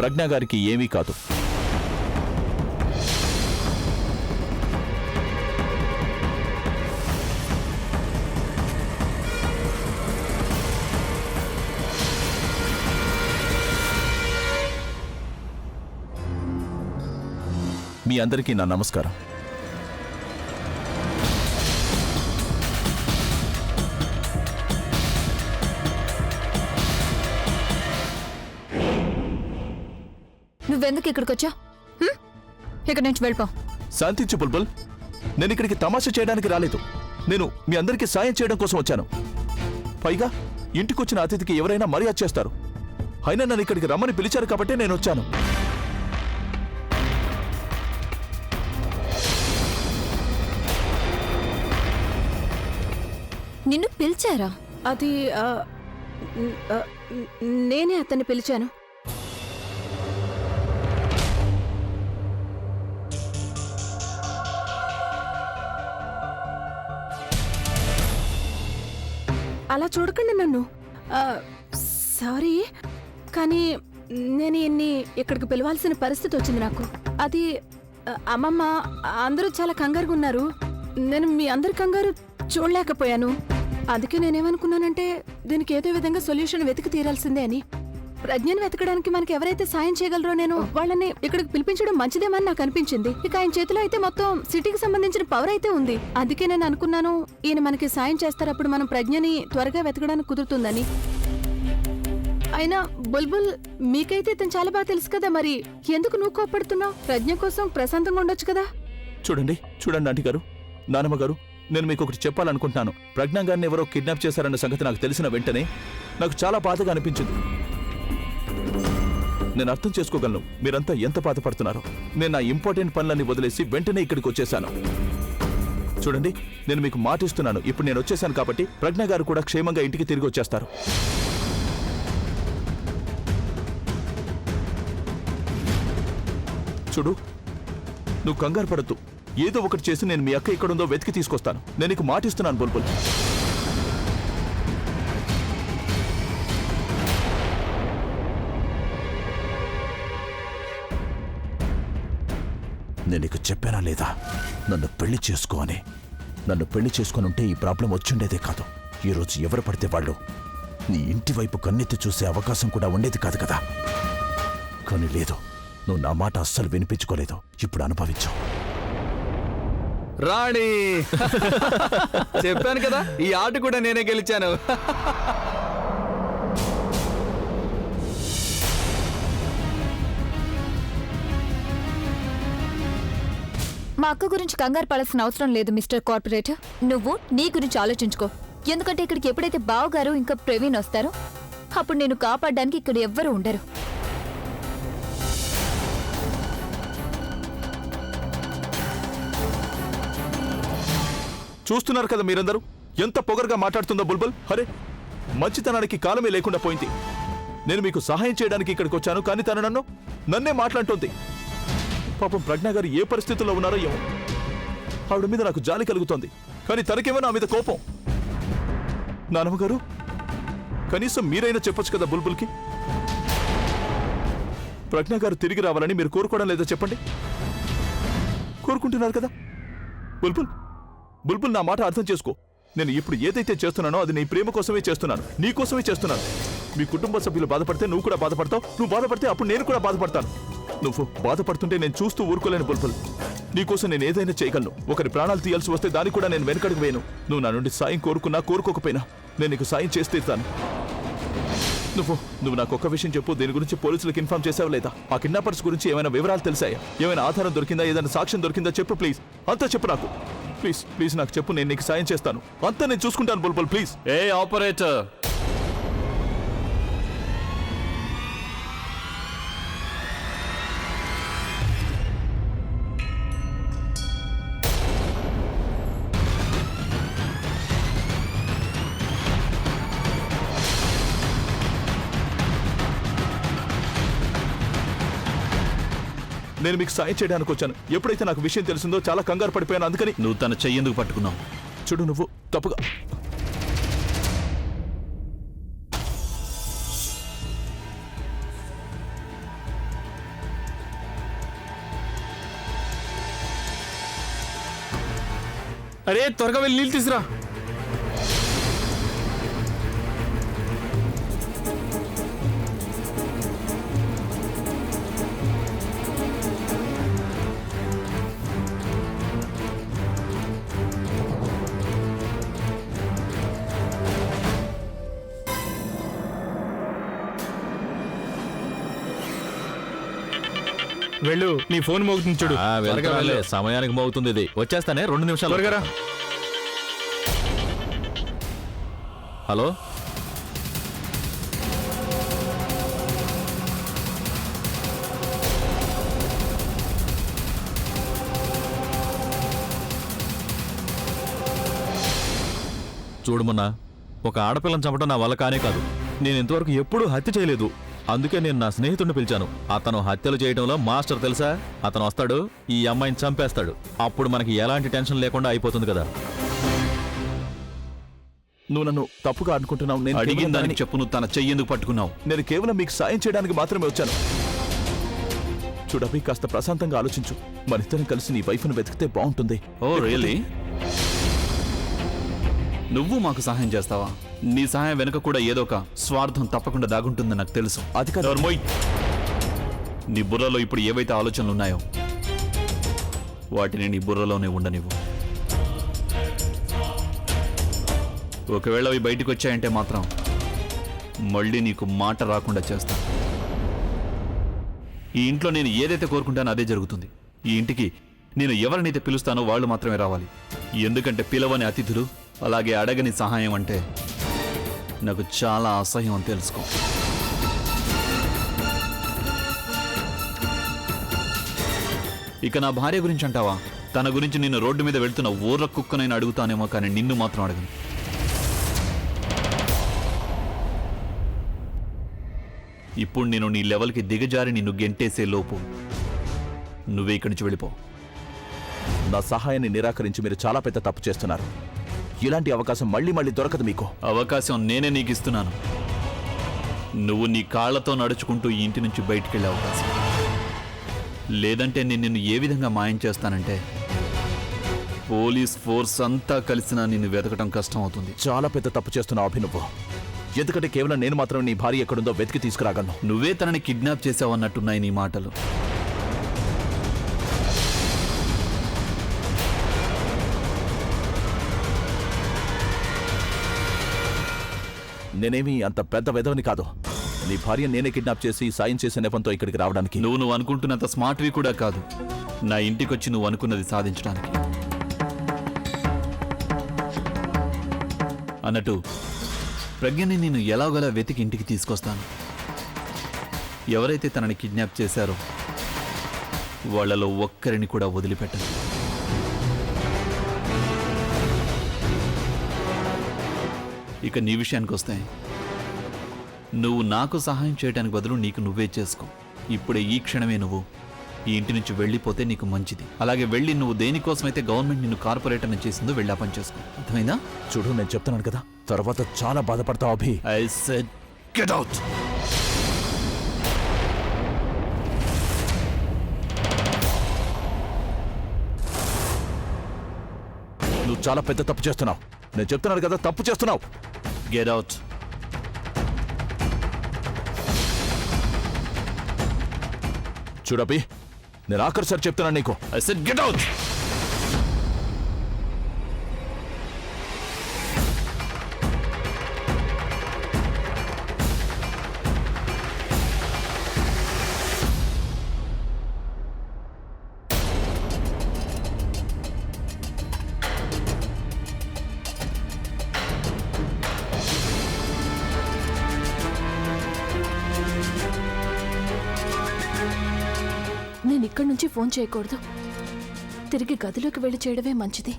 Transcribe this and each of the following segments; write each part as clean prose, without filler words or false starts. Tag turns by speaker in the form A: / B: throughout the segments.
A: ప్రజ్ఞ గారికి ఏమీ కాదు. మీ అందరికీ నా నమస్కారం.
B: నువ్వెందుకు ఇక్కడికి వచ్చా? ఇక్కడ నుంచి వెళ్ళిపో.
A: శాంతించు బుల్బుల్, నేను ఇక్కడికి తమాషా చేయడానికి రాలేదు. నేను మీ అందరికీ సాయం చేయడం కోసం వచ్చాను. పైగా ఇంటికొచ్చిన అతిథికి ఎవరైనా మర్యాద చేస్తారు. అయినా నన్ను ఇక్కడికి రమ్మని పిలిచారు కాబట్టి నేను వచ్చాను.
B: నిన్ను పిలిచారా?
C: అది నేనే అతన్ని పిలిచాను. అలా చూడకండి నన్ను. సారీ, కానీ నేను ఇన్ని ఇక్కడికి పిలవాల్సిన పరిస్థితి వచ్చింది నాకు. అది అమ్మమ్మ అందరూ చాలా కంగారుగా ఉన్నారు. నేను మీ అందరి కంగారు చూడలేకపోయాను. అందుకే నేనేమనుకున్నానంటే దీనికి ఏదో విధంగా సొల్యూషన్ వెతికి తీరాల్సిందే అని. ప్రజ్ఞను వెతకడానికి మనకి ఎవరైతే సాయం చేయగలరో నేను వాళ్ళని ఇక్కడికి పిలిపించడం మంచిదేమని నాకు అనిపించింది. ఇక ఆయన చేతిలో అయితే మొత్తం సిటీకి సంబంధించిన పవర్ అయితే ఉంది. అందుకే నేను అనుకున్నాను ఈయన మనకి సాయం చేస్తారు, అప్పుడు మనం ప్రజ్ఞని త్వరగా వెతకడానికి కుదురుతుందని. అయినా బుల్బుల్, మీకైతే ఇతను చాలా బాగా తెలుసు కదా, మరి ఎందుకు నువ్వు కోప్పడుతున్నావు? ప్రజ్ఞ కోసం ప్రశాంతంగా ఉండొచ్చు కదా.
A: చూడండి ఆంటీ గారు, నానమ్మ గారు, నేను మీకు ఒకటి చెప్పాలనుకుంటున్నాను. ప్రజ్ఞ గారిని ఎవరో కిడ్నాప్ చేశారన్న సంగతి నాకు తెలిసిన వెంటనే నాకు చాలా బాధగా అనిపించింది. నేను అర్థం చేసుకోగలను మీరంతా ఎంత బాధపడుతున్నారో. నేను నా ఇంపార్టెంట్ పనులన్నీ వదిలేసి వెంటనే ఇక్కడికి వచ్చేసాను. చూడండి, నేను మీకు మాట ఇస్తున్నాను, ఇప్పుడు నేను వచ్చేసాను కాబట్టి ప్రజ్ఞ గారు కూడా క్షేమంగా ఇంటికి తిరిగి వచ్చేస్తారు. చూడు, నువ్వు కంగారు పడద్దు. ఏదో ఒకటి చేసి నేను మీ అక్క ఎక్కడుందో వెతికి తీసుకొస్తాను. నేను నీకు మాట ఇస్తున్నాను బుల్బుల్. నేను నీకు చెప్పానా లేదా నన్ను పెళ్లి చేసుకో అని? నన్ను పెళ్లి చేసుకుని ఉంటే ఈ ప్రాబ్లం వచ్చిండేదే కాదు. ఈరోజు ఎవరు పడితే వాళ్ళు నీ ఇంటి వైపు కన్నెత్తి చూసే అవకాశం కూడా ఉండేది కాదు కదా. కానీ లేదు, నువ్వు నా మాట అస్సలు వినిపించుకోలేదు. ఇప్పుడు అనుభవించావు.
D: రాణి, చెప్పాను కదా, ఈ ఆట కూడా నేనే గెలిచాను.
B: మా అక్క గురించి కంగారు పడాల్సిన అవసరం లేదు మిస్టర్ కార్పొరేటర్. నువ్వు నీ గురించి ఆలోచించుకో. ఎందుకంటే ఇక్కడికి ఎప్పుడైతే బావగారు ఇంకా ప్రవీణ్ వస్తారో అప్పుడు నేను కాపాడడానికి ఇక్కడ ఎవ్వరూ ఉండరు.
A: చూస్తున్నారు కదా మీరందరూ ఎంత పొగరుగా మాట్లాడుతుందో బుల్బుల్. అరే, మంచితనానికి కాలమే లేకుండా పోయింది. నేను మీకు సహాయం చేయడానికి ఇక్కడికి వచ్చాను, కానీ తను నన్నే మాట్లాడుతోంది. పాపం ప్రజ్ఞ గారు ఏ పరిస్థితుల్లో ఉన్నారో ఏమో. ఆవిడ మీద నాకు జాలి కలుగుతోంది, కానీ తనకేమో నా మీద కోపం. నానమ్మ గారు, కనీసం మీరైనా చెప్పొచ్చు కదా బుల్బుల్కి. ప్రజ్ఞ గారు తిరిగి రావాలని మీరు కోరుకోవడం లేదో చెప్పండి. కోరుకుంటున్నారు కదా బుల్బుల్. బుల్బుల్, నా మాట అర్థం చేసుకో. నేను ఇప్పుడు ఏదైతే చేస్తున్నానో అది నీ ప్రేమ కోసమే చేస్తున్నాను, నీ కోసమే చేస్తున్నాను. మీ కుటుంబ సభ్యులు బాధపడితే నువ్వు కూడా బాధపడతావు, నువ్వు బాధపడితే అప్పుడు నేను కూడా బాధపడతాను. నువ్వు బాధపడుతుంటే నేను చూస్తూ ఊరుకోలేను బుల్బుల్. నీకోసం నేను ఏదైనా చేయగలను. ఒకరి ప్రాణాలు తీయాల్సి వస్తే దాన్ని కూడా నేను వెనకడుగు వేయను. నువ్వు నా నుండి సాయం కోరుకున్నా కోరుకోకపోయినా నేను నీకు సాయం చేసి తీరుతాను. నువ్వు నాకు ఒక్క విషయం చెప్పు. దీని గురించి పోలీసులకు ఇన్ఫార్మ్ చేసావు లేదా? ఆ కిడ్నాపర్స్ గురించి ఏమైనా వివరాలు తెలిసాయా? ఏమైనా ఆధారం దొరికిందా? ఏదైనా సాక్ష్యం దొరికిందా? చెప్పు ప్లీజ్. అంతా చెప్పు నాకు. ప్లీజ్ నాకు చెప్పు. నేను నీకు సాయం చేస్తాను. అంతా నేను చూసుకుంటాను బుల్బుల్. ప్లీజ్.
D: ఏ ఆపరేటర్,
A: నేను మీకు సాయం చేయడానికి వచ్చాను. ఎప్పుడైతే నాకు విషయం తెలిసిందో చాలా కంగారు పడిపోయాను. అందుకని
D: నువ్వు తన చెయ్యేందుకు పట్టుకున్నావు?
A: చూడు, నువ్వు తప్పుగా
E: అరే త్వరగా వెళ్ళి నీళ్ళు తీసురా. వెళ్ళు, నీ ఫోన్ మోగుతుంది చూడు. త్వరగా వెళ్ళు.
D: సమయానికి మోగుతుంది ఇది. వచ్చేస్తానే 2 నిమిషాలు.
E: త్వరగా రా.
D: హలో, చూడమన్నా, ఒక ఆడపిల్లని చంపడం నా వల్ల కానే కాదు. నేను ఇంతవరకు ఎప్పుడూ హత్య చేయలేదు. అందుకే నేను నా స్నేహితుడిని పిలిచాను. అతను హత్యలు చేయడంలో మాస్టర్ తెలుసా. అతను వస్తాడు, ఈ అమ్మాయిని చంపేస్తాడు. అప్పుడు మనకి ఎలాంటి టెన్షన్ లేకుండా అయిపోతుంది కదా.
A: నువ్వు నన్ను తప్పుగా అనుకుంటున్నావు. నేను
D: అడిగిన
A: కేవలం
D: దానికి చెప్పు, నువ్వు తన చెయ్యి ఎందుకు పట్టుకున్నావు?
A: నేను కేవలం మీకు సాయం చేయడానికి మాత్రమే వచ్చాను. చూడవి, కాస్త ప్రశాంతంగా ఆలోచించు. మనిద్దరం కలిసి నీ వైఫ్ను వెతికితే బాగుంటుంది.
D: Oh really? నువ్వు మాకు సహాయం చేస్తావా? నీ సహాయం వెనుక కూడా ఏదో ఒక స్వార్థం తప్పకుండా దాగుంటుందని నాకు తెలుసు.
A: అది కాదు.
D: నోర్మోయ్. నీ బుర్రలో ఇప్పుడు ఏవైతే ఆలోచనలు ఉన్నాయో వాటిని నీ బుర్రలోనే ఉండనివ్వు. ఒకవేళ అవి బయటకు వచ్చాయంటే మాత్రం మళ్ళీ నీకు మాట రాకుండా చేస్తాను. ఈ ఇంట్లో నేను ఏదైతే కోరుకుంటానో అదే జరుగుతుంది. ఈ ఇంటికి నేను ఎవరినైతే పిలుస్తానో వాళ్ళు మాత్రమే రావాలి. ఎందుకంటే పిలవని అతిథులు, అలాగే అడగని సహాయం అంటే నాకు చాలా అసహ్యం అని తెలుసుకో. ఇక నా భార్య గురించి అంటావా? తన గురించి నిన్ను రోడ్డు మీద వెళ్తున్న ఊర్ల కుక్కనైనా అడుగుతానేమో, కానీ నిన్ను మాత్రం అడగను. ఇప్పుడు నేను నీ లెవెల్కి దిగజారి నిన్ను గెంటేసే లోపు నువ్వే ఇక్కడి నుంచి వెళ్ళిపో.
A: నా సహాయాన్ని నిరాకరించి మీరు చాలా పెద్ద తప్పు చేస్తున్నారు. ఇలాంటి అవకాశం మళ్ళీ మళ్ళీ దొరకదు మీకు.
D: అవకాశం నేనే నీకు ఇస్తున్నాను. నువ్వు నీ కాళ్లతో నడుచుకుంటూ ఈ ఇంటి నుంచి బయటికెళ్ళే అవకాశం. లేదంటే నేను నిన్ను ఏ విధంగా మాయం చేస్తానంటే పోలీస్ ఫోర్స్ అంతా కలిసినా నిన్ను వెతకడం కష్టం అవుతుంది.
A: చాలా పెద్ద తప్పు చేస్తున్నావు అభి నువ్వు. ఎందుకంటే కేవలం నేను మాత్రం నీ భార్య ఎక్కడుందో వెతికి తీసుకురాగలను.
D: నువ్వే తనని కిడ్నాప్ చేసావన్నట్టున్నాయి నీ మాటలు.
A: నేనేమి అంత పెద్ద వెధవని కాదు. నీ భార్య నేనే కిడ్నాప్ చేసి సాయం చేసే నెపంతో ఇక్కడికి రావడానికి.
D: నువ్వు అనుకుంటున్నంత స్మార్ట్వి కూడా కాదు నా ఇంటికొచ్చి నువ్వు అనుకున్నది సాధించడానికి. అన్నట్టు ప్రజ్ఞని నేను ఎలాగోలా వెతికి ఇంటికి తీసుకొస్తాను. ఎవరైతే తనని కిడ్నాప్ చేశారో వాళ్ళలో ఒక్కరిని కూడా వదిలిపెట్టను. ఇక నీ విషయానికి వస్తే నువ్వు నాకు సహాయం చేయడానికి బదులు నీకు నువ్వే చేసుకో. ఇప్పుడే ఈ క్షణమే నువ్వు ఈ ఇంటి నుంచి వెళ్ళిపోతే నీకు మంచిది. అలాగే వెళ్ళి నువ్వు దేనికోసమైతే గవర్నమెంట్ నిన్ను కార్పొరేటర్ని చేసిందో వెళ్ళి ఆ పని చేసుకో. అర్థమైందా?
A: చూడు, నేను చెప్తున్నాను కదా, తర్వాత చాలా బాధపడతావు Abhi.
D: I said get out.
A: నువ్వు చాలా పెద్ద తప్పు చేస్తున్నావు. నేను చెప్తున్నాను కదా, తప్పు చేస్తున్నావు.
D: Get out.
A: చూడబి, నేను ఆఖరిసారి చెప్తున్నాను నీకు.
D: I said get out.
C: నేను ఇక్కడి నుంచి ఫోన్ చేయకూడదు. తిరిగి గదిలోకి వెళ్ళి చేయడమే మంచిది.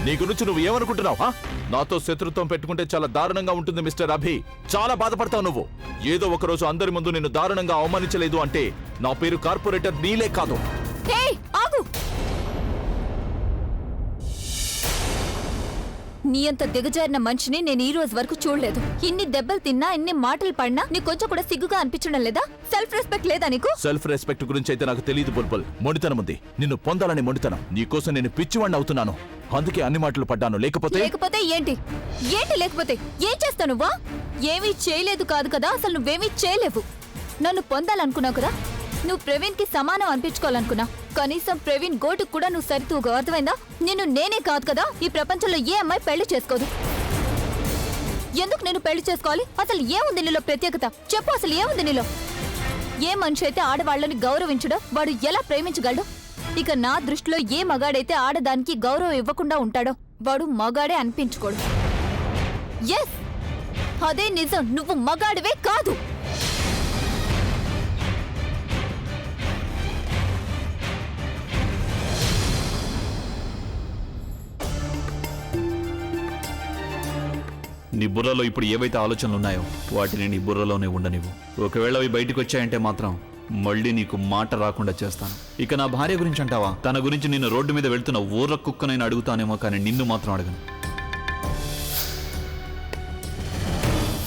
A: నీ గురించి నువ్వు ఏమనుకుంటున్నావు? నాతో శత్రుత్వం పెట్టుకుంటే చాలా దారుణంగా ఉంటుంది మిస్టర్ అభి. చాలా బాధపడతావు నువ్వు. ఏదో ఒక రోజు అందరి ముందు నిన్ను దారుణంగా అవమానించలేదు అంటే నా పేరు కార్పొరేటర్ నీలే కాదు.
B: ఆగు! నీ అంత దిగజారిన మనిషిని నేను ఈ రోజు వరకు చూడలేదు. ఇన్ని దెబ్బలు తిన్నా, ఇన్ని మాటలు పడినా నీకు కొంచెం కూడా సిగ్గుగా అనిపించడం లేదా? సెల్ఫ్ రెస్పెక్ట్ లేదా నీకు?
A: సెల్ఫ్ రెస్పెక్ట్ గురించి అయితే నాకు తెలియదు బుల్బుల్. మొండితనం ఉంది. నిన్ను పొందాలని మొండితనం. నీకోసం నేను పిచ్చివాణ్ణి అవుతున్నాను. అందుకే అన్ని మాటలు పడ్డాను. లేకపోతే
B: ఏంటి లేకపోతే ఏం చేస్తావు నువ్వా? ఏమీ చేయలేదు కాదు కదా, అసలు నువ్వేమీ చేయలేవు. నన్ను పొందాలనుకున్నావు కదా, నువ్వు ప్రవీణ్ కి సమానం అనిపించుకోవాలనుకున్నా. కనీసం ప్రవీణ్ గోటుకు కూడా నువ్వు సరితూగా, అర్థమైందా? నిన్ను నేనే కాదు కదా ఈ ప్రపంచంలో ఏ అమ్మాయి పెళ్లి చేసుకోదు. ఎందుకు నేను పెళ్లి చేసుకోవాలి? అసలు ఏముంది నీలో ప్రత్యేకత? చెప్పు, అసలు ఏముంది నీలో? ఏ మనిషి అయితే ఆడవాళ్ళని గౌరవించడో వాడు ఎలా ప్రేమించగలడు? ఇక నా దృష్టిలో ఏ మగాడైతే ఆడదానికి గౌరవం ఇవ్వకుండా ఉంటాడో వాడు మగాడే అనిపించుకోడు. ఎస్, అదే నిజం. నువ్వు మగాడివే కాదు.
D: నీ బుర్రలో ఇప్పుడు ఏవైతే ఆలోచనలు ఉన్నాయో వాటిని నీ బుర్రలోనే ఉండనివ్వు. ఒకవేళ అవి బయటకు వచ్చాయంటే మాత్రం మళ్ళీ నీకు మాట రాకుండా చేస్తాను. ఇక నా భార్య గురించి అంటావా? తన గురించి నిన్ను రోడ్డు మీద వెళ్తున్న ఊర్ర కుక్కనైనా అడుగుతానేమో, కానీ నిన్ను మాత్రం అడగను.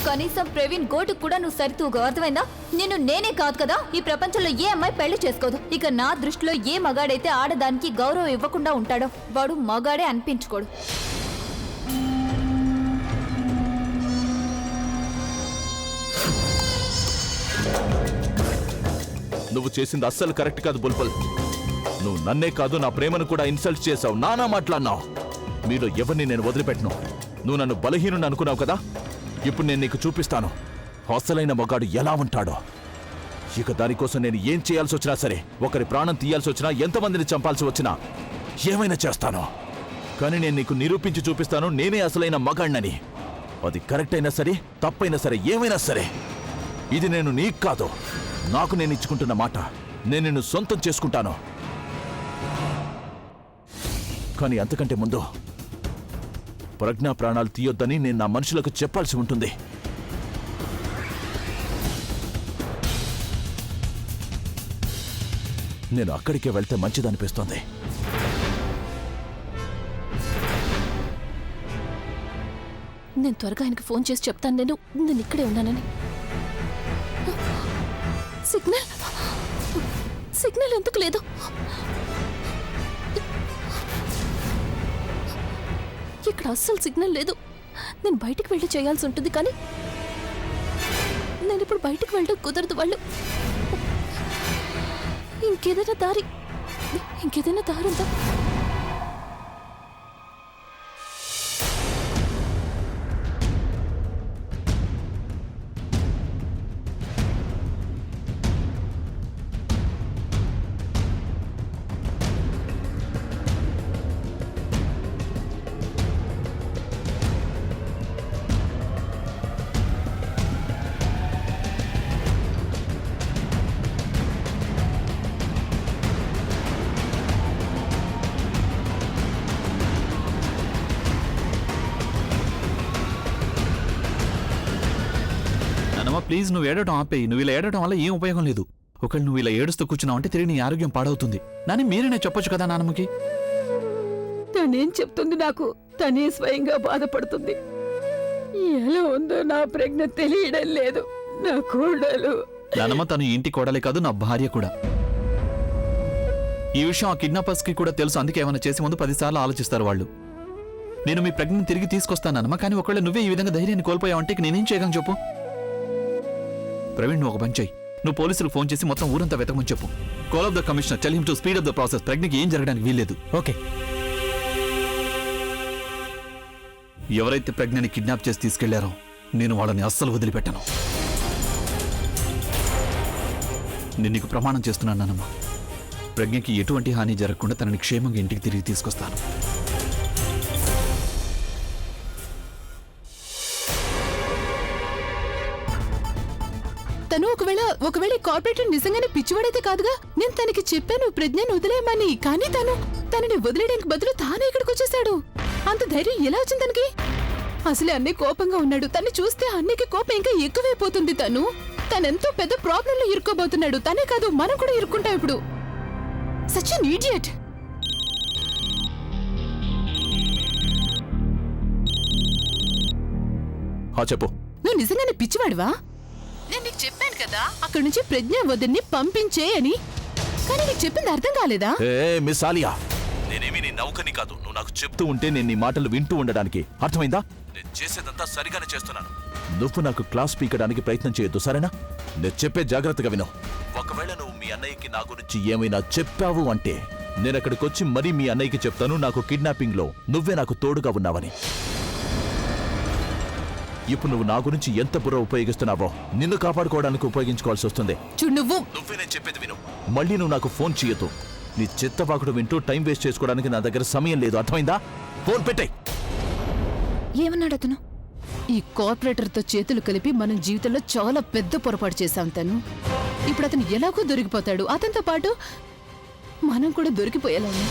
B: కనీసం ప్రవీణ్ గోటుకు కూడా నువ్వు సరితూగా, అర్థమైందా? నిన్ను నేనే కాదు కదా ఈ ప్రపంచంలో ఏ అమ్మాయి పెళ్లి చేసుకోదు. ఇక నా దృష్టిలో ఏ మగాడైతే ఆడదానికి గౌరవం ఇవ్వకుండా ఉంటాడో వాడు మగాడే అనిపించుకోడు.
A: నువ్వు చేసింది అస్సలు కరెక్ట్ కాదు బుల్బుల్. నువ్వు నన్నే కాదు నా ప్రేమను కూడా ఇన్సల్ట్ చేశావు. నానా మాట్లాడినావు. మీలో ఎవరిని నేను వదిలిపెట్టను. నువ్వు నన్ను బలహీనుని అనుకున్నావు కదా, ఇప్పుడు నేను నీకు చూపిస్తాను అసలైన మగాడు ఎలా ఉంటాడో. ఇక దానికోసం నేను ఏం చేయాల్సి వచ్చినా సరే, ఒకరి ప్రాణం తీయాల్సి వచ్చినా, ఎంతమందిని చంపాల్సి వచ్చినా ఏమైనా చేస్తాను. కానీ నేను నీకు నిరూపించి చూపిస్తాను నేనే అసలైన మగాడినని. అది కరెక్ట్ అయినా సరే, తప్పైనా సరే, ఏమైనా సరే. ఇది నేను నీకు కాదు, నాకు నేను ఇచ్చుకుంటున్న మాట. నేను నిన్ను సొంతం చేసుకుంటాను. కానీ అంతకంటే ముందు ప్రజ్ఞా ప్రాణాలు తీయొద్దని నేను నా మనుషులకు చెప్పాల్సి ఉంటుంది. నేను అక్కడికే వెళ్తే మంచిదనిపిస్తోంది.
C: నేను త్వరగా ఆయనకి ఫోన్ చేసి చెప్తాను నేను ఇక్కడే ఉన్నానని. సిగ్నల్ ఎందుకు లేదు? ఇక్కడ అస్సలు సిగ్నల్ లేదు. నేను బయటికి వెళ్ళి చేయాల్సి ఉంటుంది, కానీ నేను ఇప్పుడు బయటికి వెళ్ళడం కుదరదు. వాళ్ళు ఇంకేదైనా దారి ఉందా?
D: ప్లీజ్, నువ్వు ఏడటం ఆపేయి. నువ్వు ఇలా ఏడటం వల్ల ఏం ఉపయోగం లేదు. ఒకవేళ నువ్వు ఇలా ఏడుస్తూ కూర్చున్నావు అంటే తిరిగి నీ ఆరోగ్యం పాడవుతుంది. నాని మీరేనే చెప్పొచ్చు కదా నాన్నమ్మకి.
C: తనేం చెప్తుంది నాకు? తనే స్వయంగా బాధపడుతుంది. ఎలా ఉందో నా ప్రజ్ఞ తెలియడం లేదు. నా కోడలు
D: నానమ్మ తను ఇంటి కోడలే కాదు, నా భార్య కూడా. ఈ విషయం ఆ కిడ్నాపర్స్ కి కూడా తెలుసు. అందుకే ఏమైనా చేసే ముందు 10 సార్లు ఆలోచిస్తారు వాళ్ళు. నేను మీ ప్రజ్ఞని తిరిగి తీసుకొస్తానమ్మా, కానీ ఒకవేళ నువ్వే ఈ విధంగా ధైర్యాన్ని కోల్పోయావంటే నేనేం చేయగలను చెప్పు? ప్రవీణ్, నువ్వు ఒక పని చెయ్యి. నువ్వు పోలీసులకు ఫోన్ చేసి మొత్తం ఊరంతా వెతకమని చెప్పు. Call off the commissioner, tell him to speed up the process. ప్రజ్ఞకి ఏం జరగడానికి వీల్లేదు. ఓకే? ఎవరైతే ప్రజ్ఞని కిడ్నాప్ చేసి తీసుకెళ్లారో నేను వాళ్ళని అస్సలు వదిలిపెట్టాను. నేను నీకు ప్రమాణం చేస్తున్నానమ్మా, ప్రజ్ఞకి ఎటువంటి హాని జరగకుండా తనని క్షేమంగా ఇంటికి తిరిగి తీసుకొస్తాను.
C: తను ఒకవేళ కార్పొరేటర్ నిజంగానే పిచ్చివాడైతే కాదుగా. నేను తనకి చెప్పాను ప్రజ్ఞను వదిలేయమని, కానీ తనని వదిలేయడానికి బదులు తానే ఇక్కడికి వచ్చేసాడు. అంత ధైర్యం ఎలా వచ్చింది తనకి? అసలే అన్నీ కోపంగా ఉన్నాడు. తన్ని చూస్తే అన్నికి కోపం ఇంకా ఎక్కువైపోతుంది. తనెంతో పెద్ద ప్రాబ్లంలో ఇరుక్కోబోతున్నాడు. తనే కాదు, మనం కూడా ఇరుక్కుంటాం ఇప్పుడు. సచ్ ఎన్ ఇడియట్.
A: చెప్పు.
C: నువ్వు నిజంగానే పిచ్చివాడివా? నేను నీకు చెప్పాను కదా అక్కడి నుంచి ప్రజ్ఞ వదిన్ని పంపించే అని, కానీ నీకు చెప్పింది అర్థం కాలేదా?
A: మిస్ ఆలియా, నేనేమి నీ నౌకని కాదు. నువ్వు నాకు చెప్తూ ఉంటే నేను నీ మాటలు వింటూ ఉండడానికి. అర్థమైందా? నేను చేసేదంతా సరిగానే చేస్తున్నాను. నువ్వు నాకు క్లాస్ పీకడానికి ప్రయత్నం చేయొద్దు, సరేనా? నేను చెప్పే జాగ్రత్తగా విను. ఒకవేళ నువ్వు మీ అన్నయ్యకి నా గురించి ఏమైనా చెప్పావు అంటే నేను అక్కడికి వచ్చి మరీ మీ అన్నయ్యకి చెప్తాను నాకు కిడ్నాపింగ్ లో నువ్వే నాకు తోడుగా ఉన్నావని. ఇప్పుడు నువ్వు నా గురించి ఎంత బుర్ర ఉపయోగిస్తున్నావో నిన్ను కాపాడుకోవడానికి ఉపయోగించుకోవాల్సి వస్తుంది. నువ్వే నేను చెప్పేది విను. మళ్ళీ నువ్వు నాకు ఫోన్ చేయొద్దు. నీ చిత్తవాకుడు వింటూ టైం వేస్ట్ చేసుకోవడానికి నా దగ్గర సమయం లేదు. అర్థమైందా? ఫోన్ పెట్టే.
B: ఏమన్నాడు అతను?
C: ఈ కార్పొరేటర్తో చేతులు కలిపి మనం జీవితంలో చాలా పెద్ద పొరపాటు చేశాం. తను ఇప్పుడు అతను ఎలాగో దొరికిపోతాడు, అతనితో పాటు మనం కూడా దొరికిపోయేలాము.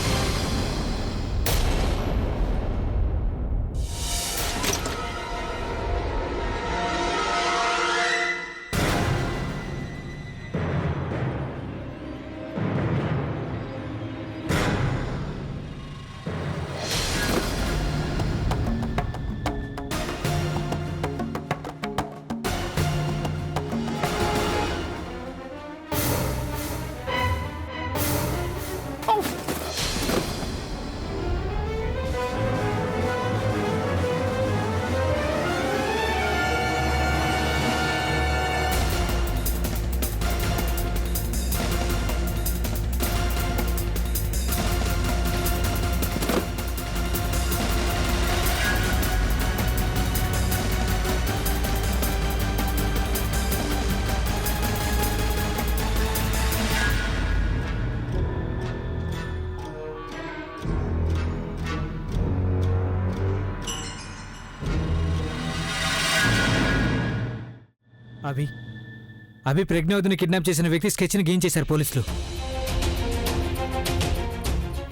F: అభి ప్రజ్ఞావతిని కిడ్నాప్ చేసిన వ్యక్తి స్కెచ్ని గెయిన్ చేశారు పోలీసులు.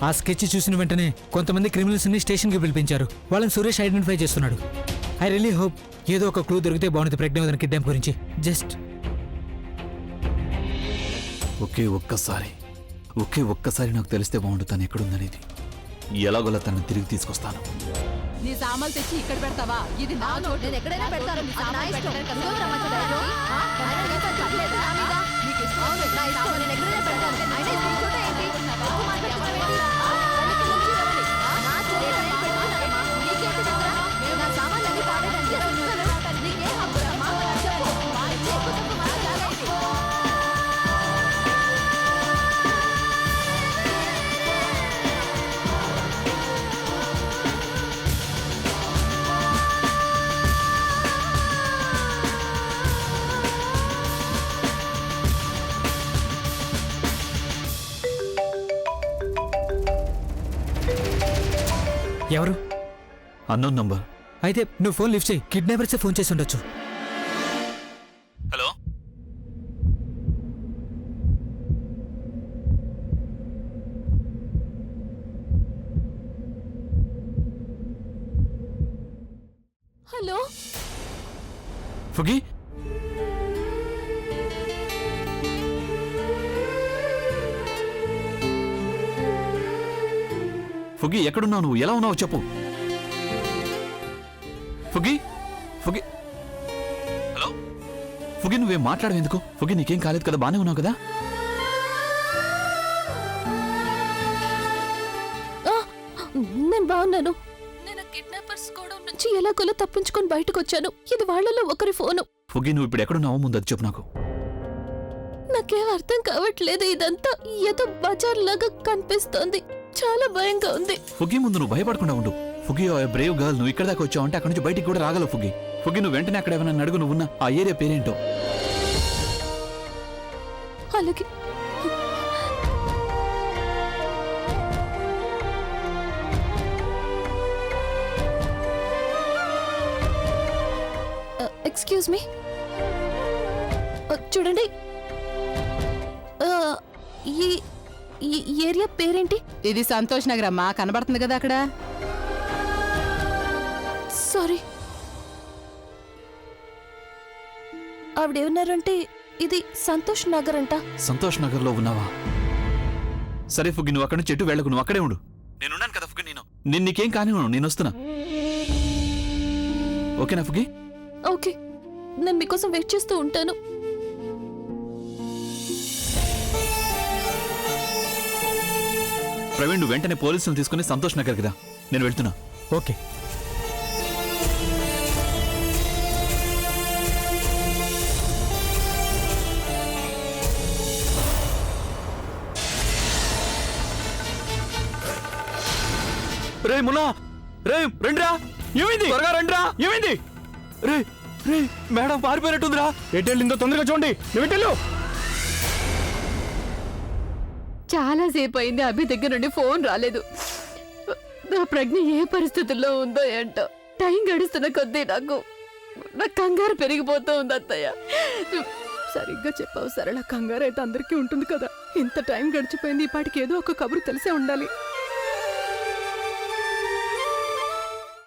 F: ఆ స్కెచ్ చూసిన వెంటనే కొంతమంది క్రిమినల్స్ని స్టేషన్కి పిలిపించారు. వాళ్ళని సురేష్ ఐడెంటిఫై చేస్తున్నాడు. ఐ రియలీ హోప్ ఏదో ఒక క్లూ దొరికితే బాగుంటుంది ప్రజ్ఞావతిని కిడ్నాప్ గురించి. జస్ట్
D: ఒకే ఒక్కసారి నాకు తెలిస్తే బాగుంటుంది తను ఎక్కడుందనేది. ఎలాగోలా తనను తిరిగి తీసుకొస్తాను.
C: నీ సామాన్లు తెచ్చి ఇక్కడ పెడతావా? ఇది నా చోటు. నేను ఎక్కడైనా పెడతాను. నీ సామాన్లు పెట్టడానికి ఎందుకు రమ్మంటున్నారు? ఆయన నీతో చెప్పలేదు నా మీద. నీకు ఇష్టం అవును, నా ఇష్టం. నేను ఎక్కడైనా పెడతాను. ఆయన ఈ చోట ఏంటి? ఎక్కువ మాట్లాడుతున్నావేంటి? వెనక్కి నుంచి రావాలి. నా చోట నేను పెట్టుకున్నానమ్మా. నీకేంటి దగ్గర? నేను నా సామాన్లు అన్ని పాడేదానికి వస్తున్నాను. నీకేం హక్కురమ్మా? చెప్పు. వాళ్ళకి ఎక్కువ తక్కువ మాట్లాడేది.
F: ఎవరు?
D: Unknown number.
F: అయితే నువ్వు ఫోన్ లిఫ్ట్ చేయి. కిడ్నాపర్సే ఫోన్ చేసి ఉండొచ్చు.
D: Hello,
C: hello,
D: ఫుగి. ఫుగి ఎక్కడున్నావు నువ్వు? ఎలా ఉన్నావు చెప్పు. ఫుగి ఫుగి హలో ఫుగి, నువ్వేం మాట్లాడవు ఎందుకు? ఫుగి నీకేం కాలేదు కదా? బానే ఉన్నావు కదా?
C: నేను బాగున్నాను. నేను కిడ్నాపర్స్ గోడౌన్ నుంచి ఎలాగోలా తప్పించుకొని బయటకు వచ్చాను. ఇది వాళ్ళలో ఒకరి ఫోను.
D: ఫుగి, నువ్వు ఇప్పుడు ఎక్కడున్నావో ముందు అది చెప్పు నాకు.
C: నాకేం అర్థం కావట్లేదు. ఇదంతా ఏదో బజార్ లాగా కనిపిస్తోంది. చాలా భయంగా ఉంది.
D: ఫుగి, ముందు నువ్వు భయపడకుండా ఉండు. ఫుగి, బ్రేవ్ గర్ల్, నువ్వు ఇక్కడ దాకా వచ్చావు అంటే అక్కడ నుంచి బయటికి కూడా రాగలవు. ఫుగి ఫుగి, నువ్వు వెంటనే అక్కడ ఏమైనా అడుగు. నువ్వున్న ఆ ఏరియా పేరేంటో.
C: అలాగే. ఎక్స్క్యూజ్ మీ, చూడండి. ఈ ఏరియా పేరేంటి? ఇది సంతోష్ నగర్ అమ్మా, కనబడుతుంది కదా అక్కడ. సారీ. ఆవిడేమన్నారంటే ఇది సంతోష్ నగర్ అంట.
D: సంతోష్ నగర్ లో ఉన్నావా? సరే ఫుగి, నువ్వు అక్కడి నుంచి చెట్టు వెళ్ళకు. నువ్వు అక్కడే ఉండు. నేనున్నాను కదా ఫుగి. నీకేం కానివ్వను. నేను వస్తున్నా. ఓకేనా ఫుగి?
C: నేను మీకోసం వెయిట్ చేస్తూ ఉంటాను.
D: ప్రవీణ్ నువ్వు వెంటనే పోలీసులను తీసుకుని సంతోష్ నగర్కి రా. నేను వెళ్తున్నా.
F: ఓకే.
D: రే మున్నా, రే రండిరా.
E: ఏమైంది?
D: త్వరగా రండిరా.
E: ఏమైంది?
D: రే రే మేడం పారిపోయినట్టుందిరా.
E: ఎటు వెళ్ళిందో తొందరగా చూడండి. నువ్వు ఎటు వెళ్ళు.
C: చాలా సేపు అయింది అభి దగ్గర నుండి ఫోన్ రాలేదు. నా ప్రజ్ఞ ఏ పరిస్థితుల్లో ఉందో ఏంటో. టైం గడుస్తున్న కొద్దీ నాకు కంగారు పెరిగిపోతూ ఉంది అత్తయ్య. సరిగ్గా చెప్పావు సరళ, కంగారు అయితే అందరికీ ఉంటుంది కదా. ఇంత టైం గడిచిపోయింది, ఈ పాటికి ఏదో ఒక కబురు తెలిసే ఉండాలి.